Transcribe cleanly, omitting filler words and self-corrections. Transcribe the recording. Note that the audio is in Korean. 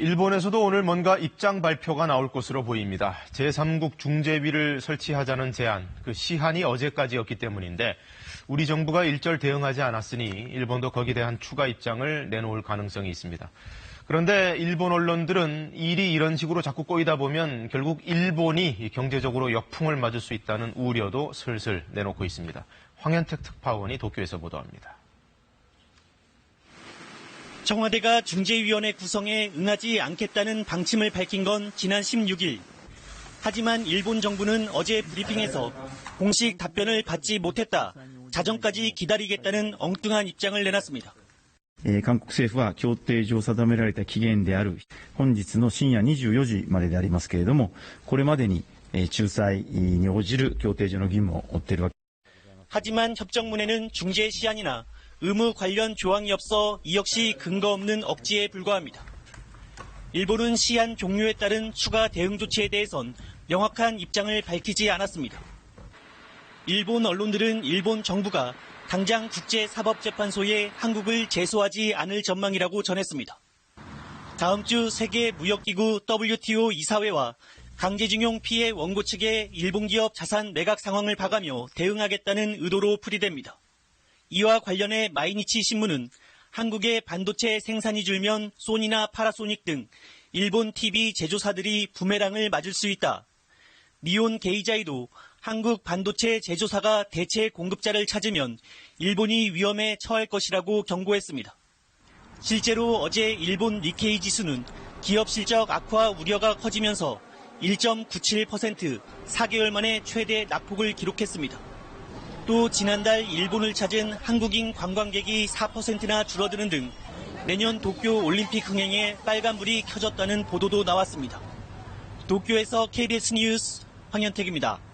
일본에서도 오늘 뭔가 입장 발표가 나올 것으로 보입니다. 제3국 중재위를 설치하자는 제안, 그 시한이 어제까지였기 때문인데 우리 정부가 일절 대응하지 않았으니 일본도 거기에 대한 추가 입장을 내놓을 가능성이 있습니다. 그런데 일본 언론들은 일이 이런 식으로 자꾸 꼬이다 보면 결국 일본이 경제적으로 역풍을 맞을 수 있다는 우려도 슬슬 내놓고 있습니다. 황현택 특파원이 도쿄에서 보도합니다. 청와대가 중재위원회 구성에 응하지 않겠다는 방침을 밝힌 건 지난 16일. 하지만 일본 정부는 어제 브리핑에서 공식 답변을 받지 못했다, 자정까지 기다리겠다는 엉뚱한 입장을 내놨습니다. 韓国政府は協定上定められた期限である本日の深夜24時まででありますけれども、これまでに仲裁に応じる協定上の義務を負っているわけ。 하지만 협정문에는 중재 시한이나 의무 관련 조항이 없어 이 역시 근거 없는 억지에 불과합니다. 일본은 시한 종료에 따른 추가 대응 조치에 대해선 명확한 입장을 밝히지 않았습니다. 일본 언론들은 일본 정부가 당장 국제사법재판소에 한국을 제소하지 않을 전망이라고 전했습니다. 다음 주 세계무역기구 WTO 이사회와 강제징용 피해 원고 측의 일본 기업 자산 매각 상황을 봐가며 대응하겠다는 의도로 풀이됩니다. 이와 관련해 마이니치 신문은 한국의 반도체 생산이 줄면 소니나 파라소닉 등 일본 TV 제조사들이 부메랑을 맞을 수 있다. 니온 게이자이도 한국 반도체 제조사가 대체 공급자를 찾으면 일본이 위험에 처할 것이라고 경고했습니다. 실제로 어제 일본 니케이 지수는 기업 실적 악화 우려가 커지면서 1.97%, 4개월 만에 최대 낙폭을 기록했습니다. 또 지난달 일본을 찾은 한국인 관광객이 4%나 줄어드는 등 내년 도쿄 올림픽 흥행에 빨간불이 켜졌다는 보도도 나왔습니다. 도쿄에서 KBS 뉴스 황현택입니다.